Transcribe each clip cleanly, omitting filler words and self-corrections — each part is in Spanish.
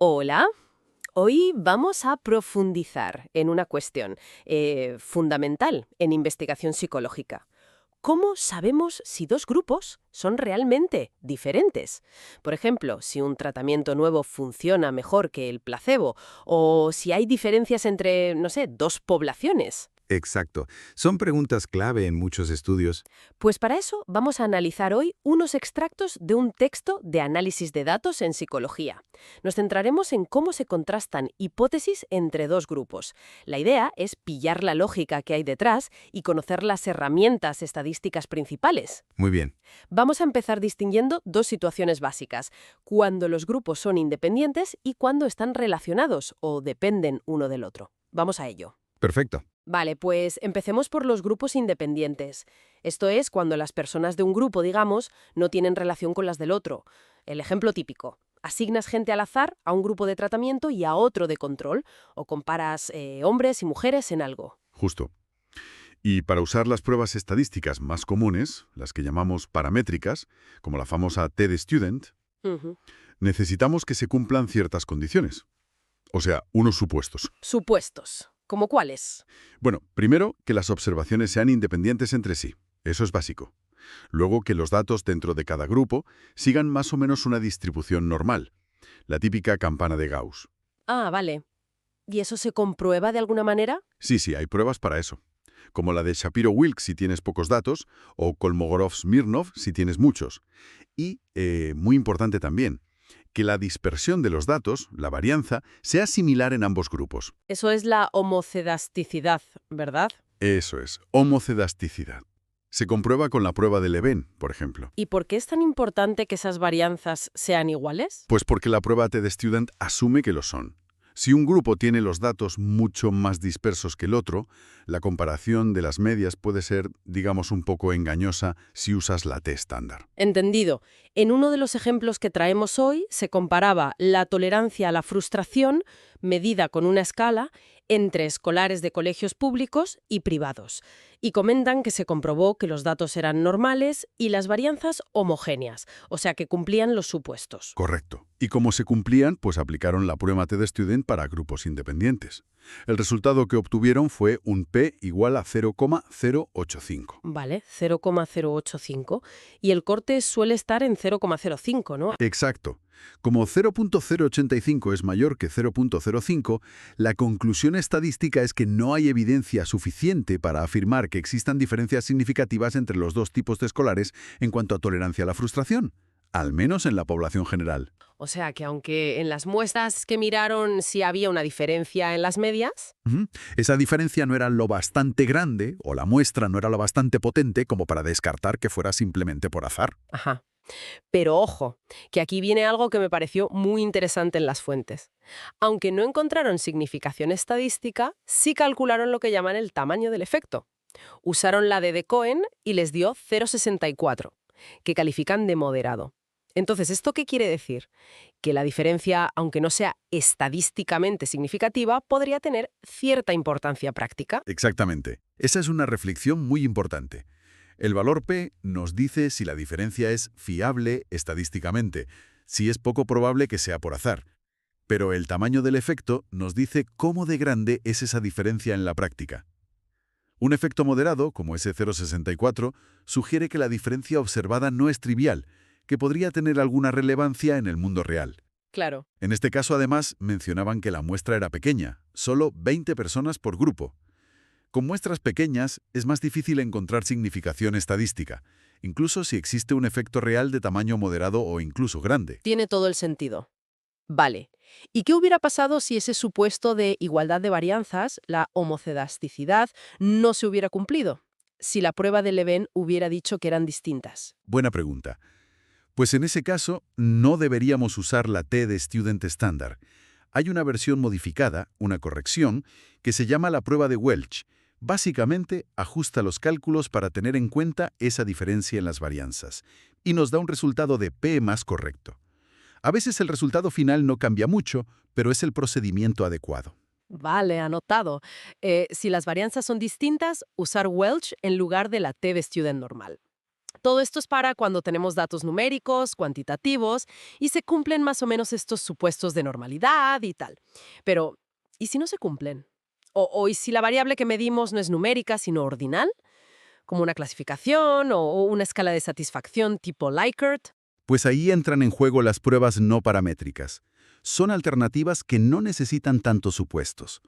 Hola, hoy vamos a profundizar en una cuestión fundamental en investigación psicológica. ¿Cómo sabemos si dos grupos son realmente diferentes? Por ejemplo, si un tratamiento nuevo funciona mejor que el placebo o si hay diferencias entre, no sé, dos poblaciones. Exacto. Son preguntas clave en muchos estudios. Pues para eso vamos a analizar hoy unos extractos de un texto de análisis de datos en psicología. Nos centraremos en cómo se contrastan hipótesis entre dos grupos. La idea es pillar la lógica que hay detrás y conocer las herramientas estadísticas principales. Muy bien. Vamos a empezar distinguiendo dos situaciones básicas: cuando los grupos son independientes y cuando están relacionados o dependen uno del otro. Vamos a ello. Perfecto. Vale, pues empecemos por los grupos independientes. Esto es cuando las personas de un grupo, digamos, no tienen relación con las del otro. El ejemplo típico: asignas gente al azar a un grupo de tratamiento y a otro de control, o comparas hombres y mujeres en algo. Justo. Y para usar las pruebas estadísticas más comunes, las que llamamos paramétricas, como la famosa T-de-Student, Ujú. necesitamos que se cumplan ciertas condiciones. O sea, unos supuestos. Supuestos. ¿Cómo cuáles? Bueno, primero, que las observaciones sean independientes entre sí. Eso es básico. Luego, que los datos dentro de cada grupo sigan más o menos una distribución normal. La típica campana de Gauss. Ah, vale. ¿Y eso se comprueba de alguna manera? Sí, hay pruebas para eso. Como la de Shapiro-Wilk si tienes pocos datos, o Kolmogorov-Smirnov si tienes muchos. Y, muy importante también, que la dispersión de los datos, la varianza, sea similar en ambos grupos. Eso es la homocedasticidad, ¿verdad? Eso es, homocedasticidad. Se comprueba con la prueba de Leven, por ejemplo. ¿Y por qué es tan importante que esas varianzas sean iguales? Pues porque la prueba T-de-Student asume que lo son. Si un grupo tiene los datos mucho más dispersos que el otro, la comparación de las medias puede ser, digamos, un poco engañosa si usas la T estándar. Entendido. En uno de los ejemplos que traemos hoy se comparaba la tolerancia a la frustración, medida con una escala, entre escolares de colegios públicos y privados. Y comentan que se comprobó que los datos eran normales y las varianzas homogéneas, o sea que cumplían los supuestos. Correcto. Y como se cumplían, pues aplicaron la prueba T-de-Student para grupos independientes. El resultado que obtuvieron fue un P igual a 0,085. Vale, 0,085. Y el corte suele estar en 0,05, ¿no? Exacto. Como 0,085 es mayor que 0,05, la conclusión estadística es que no hay evidencia suficiente para afirmar que existan diferencias significativas entre los dos tipos de escolares en cuanto a tolerancia a la frustración, al menos en la población general. O sea que aunque en las muestras que miraron sí había una diferencia en las medias. Ujú. Esa diferencia no era lo bastante grande, o la muestra no era lo bastante potente como para descartar que fuera simplemente por azar. Ajá. Pero ojo, que aquí viene algo que me pareció muy interesante en las fuentes. Aunque no encontraron significación estadística, sí calcularon lo que llaman el tamaño del efecto. Usaron la de Cohen y les dio 0,64, que califican de moderado. Entonces, ¿esto qué quiere decir? Que la diferencia, aunque no sea estadísticamente significativa, podría tener cierta importancia práctica. Exactamente. Esa es una reflexión muy importante. El valor P nos dice si la diferencia es fiable estadísticamente, si es poco probable que sea por azar. Pero el tamaño del efecto nos dice cómo de grande es esa diferencia en la práctica. Un efecto moderado, como ese 0,64, sugiere que la diferencia observada no es trivial, que podría tener alguna relevancia en el mundo real. Claro. En este caso, además, mencionaban que la muestra era pequeña, solo 20 personas por grupo. Con muestras pequeñas es más difícil encontrar significación estadística, incluso si existe un efecto real de tamaño moderado o incluso grande. Tiene todo el sentido. Vale. ¿Y qué hubiera pasado si ese supuesto de igualdad de varianzas, la homocedasticidad, no se hubiera cumplido? Si la prueba de Leven hubiera dicho que eran distintas. Buena pregunta. Pues en ese caso, no deberíamos usar la T de Student Standard. Hay una versión modificada, una corrección, que se llama la prueba de Welch. Básicamente, ajusta los cálculos para tener en cuenta esa diferencia en las varianzas, y nos da un resultado de P más correcto. A veces el resultado final no cambia mucho, pero es el procedimiento adecuado. Vale, anotado. Si las varianzas son distintas, usar Welch en lugar de la T de Student normal. Todo esto es para cuando tenemos datos numéricos, cuantitativos, y se cumplen más o menos estos supuestos de normalidad y tal. Pero, ¿y si no se cumplen? ¿Y si la variable que medimos no es numérica, sino ordinal? Como una clasificación o una escala de satisfacción tipo Likert. Pues ahí entran en juego las pruebas no paramétricas. Son alternativas que no necesitan tantos supuestos.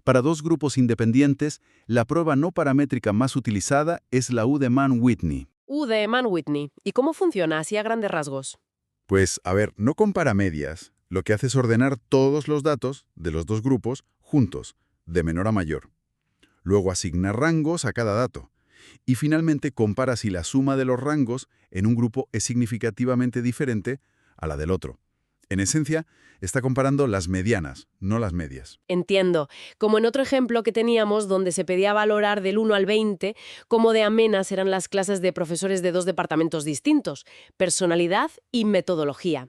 Para dos grupos independientes, la prueba no paramétrica más utilizada es la U de Mann-Whitney. De Mann-Whitney. ¿Y cómo funciona así a grandes rasgos? Pues, a ver, no compara medias. Lo que hace es ordenar todos los datos de los dos grupos juntos, de menor a mayor. Luego asigna rangos a cada dato. Y finalmente compara si la suma de los rangos en un grupo es significativamente diferente a la del otro. En esencia, está comparando las medianas, no las medias. Entiendo. Como en otro ejemplo que teníamos donde se pedía valorar del 1 al 20, cómo de amenas eran las clases de profesores de dos departamentos distintos, personalidad y metodología.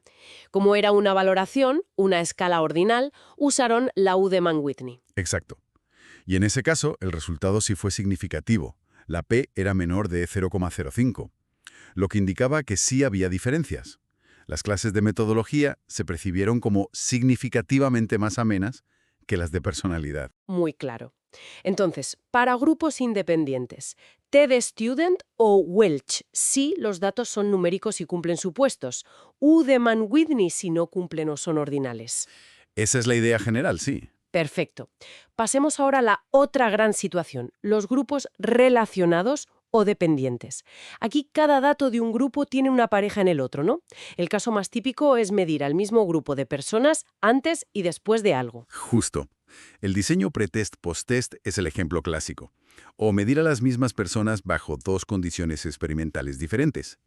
Como era una valoración, una escala ordinal, usaron la U de Mann-Whitney. Exacto. Y en ese caso, el resultado sí fue significativo. La P era menor de 0,05, lo que indicaba que sí había diferencias. Las clases de metodología se percibieron como significativamente más amenas que las de personalidad. Muy claro. Entonces, para grupos independientes, T de Student o Welch si los datos son numéricos y cumplen supuestos, U de Mann-Whitney si no cumplen o son ordinales. Esa es la idea general, sí. Perfecto. Pasemos ahora a la otra gran situación, los grupos relacionados o dependientes. Aquí cada dato de un grupo tiene una pareja en el otro, ¿no? El caso más típico es medir al mismo grupo de personas antes y después de algo. Justo. El diseño pretest-posttest es el ejemplo clásico. O medir a las mismas personas bajo dos condiciones experimentales diferentes.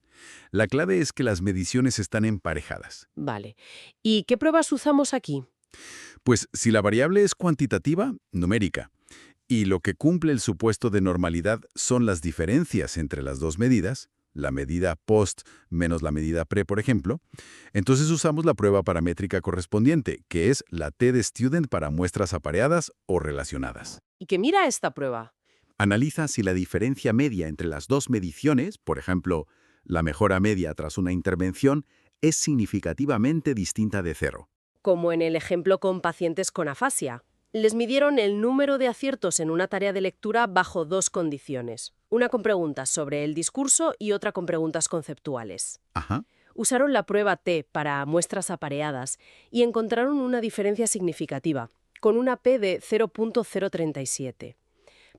La clave es que las mediciones están emparejadas. Vale. ¿Y qué pruebas usamos aquí? Pues si la variable es cuantitativa, numérica, y lo que cumple el supuesto de normalidad son las diferencias entre las dos medidas, la medida post menos la medida pre, por ejemplo, entonces usamos la prueba paramétrica correspondiente, que es la T de Student para muestras apareadas o relacionadas. ¿Y qué mira esta prueba? Analiza si la diferencia media entre las dos mediciones, por ejemplo, la mejora media tras una intervención, es significativamente distinta de cero. Como en el ejemplo con pacientes con afasia. Les midieron el número de aciertos en una tarea de lectura bajo dos condiciones. Una con preguntas sobre el discurso y otra con preguntas conceptuales. Ajá. Usaron la prueba T para muestras apareadas y encontraron una diferencia significativa, con una P de 0,037.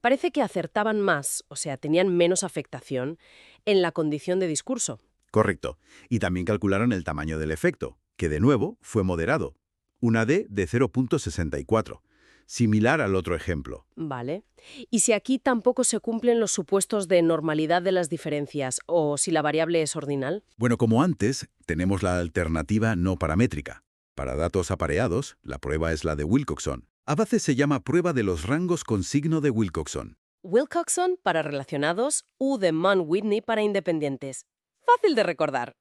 Parece que acertaban más, o sea, tenían menos afectación, en la condición de discurso. Correcto. Y también calcularon el tamaño del efecto, que de nuevo fue moderado. Una D de 0,64, similar al otro ejemplo. Vale. ¿Y si aquí tampoco se cumplen los supuestos de normalidad de las diferencias o si la variable es ordinal? Bueno, como antes, tenemos la alternativa no paramétrica. Para datos apareados, la prueba es la de Wilcoxon. A veces se llama prueba de los rangos con signo de Wilcoxon. Wilcoxon para relacionados, U de Mann-Whitney para independientes. Fácil de recordar.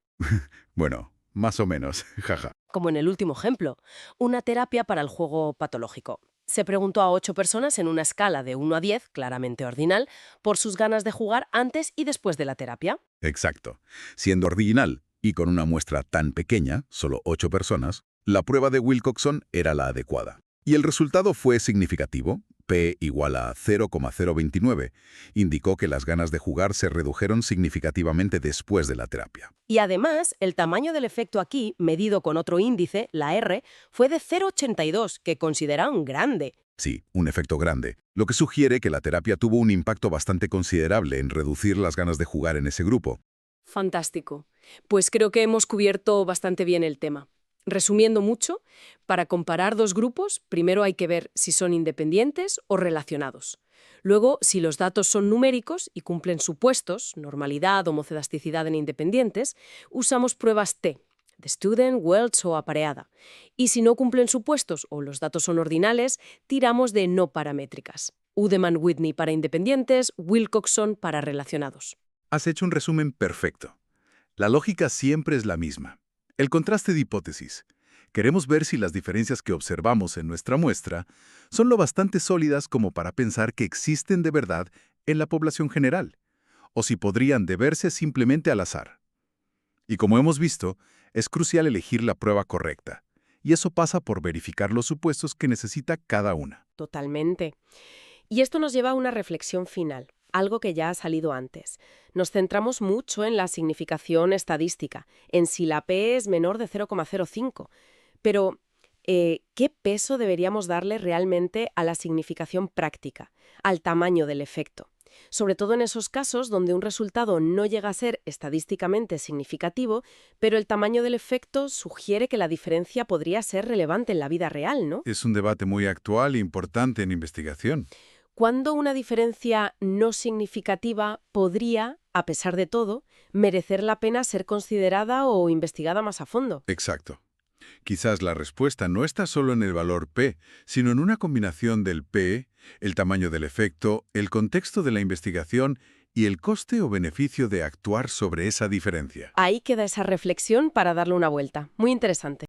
Bueno, más o menos, jaja. Como en el último ejemplo, una terapia para el juego patológico. Se preguntó a 8 personas en una escala de 1 a 10, claramente ordinal, por sus ganas de jugar antes y después de la terapia. Exacto. Siendo ordinal y con una muestra tan pequeña, solo 8 personas, la prueba de Wilcoxon era la adecuada. Y el resultado fue significativo. P igual a 0,029, indicó que las ganas de jugar se redujeron significativamente después de la terapia. Y además, el tamaño del efecto aquí, medido con otro índice, la R, fue de 0,82, que consideraron grande. Sí, un efecto grande, lo que sugiere que la terapia tuvo un impacto bastante considerable en reducir las ganas de jugar en ese grupo. Fantástico. Pues creo que hemos cubierto bastante bien el tema. Resumiendo mucho, para comparar dos grupos, primero hay que ver si son independientes o relacionados. Luego, si los datos son numéricos y cumplen supuestos, normalidad, homocelasticidad en independientes, usamos pruebas T, de Student, Welch o apareada. Y si no cumplen supuestos o los datos son ordinales, tiramos de no paramétricas. U de Mann-Whitney para independientes, Wilcoxon para relacionados. Has hecho un resumen perfecto. La lógica siempre es la misma. El contraste de hipótesis. Queremos ver si las diferencias que observamos en nuestra muestra son lo bastante sólidas como para pensar que existen de verdad en la población general, o si podrían deberse simplemente al azar. Y como hemos visto, es crucial elegir la prueba correcta, y eso pasa por verificar los supuestos que necesita cada una. Totalmente. Y esto nos lleva a una reflexión final, algo que ya ha salido antes. Nos centramos mucho en la significación estadística, en si la P es menor de 0,05. Pero, ¿qué peso deberíamos darle realmente a la significación práctica, al tamaño del efecto? Sobre todo en esos casos donde un resultado no llega a ser estadísticamente significativo, pero el tamaño del efecto sugiere que la diferencia podría ser relevante en la vida real, ¿no? Es un debate muy actual e importante en investigación. ¿Cuándo una diferencia no significativa podría, a pesar de todo, merecer la pena ser considerada o investigada más a fondo? Exacto. Quizás la respuesta no está solo en el valor P, sino en una combinación del P, el tamaño del efecto, el contexto de la investigación y el coste o beneficio de actuar sobre esa diferencia. Ahí queda esa reflexión para darle una vuelta. Muy interesante.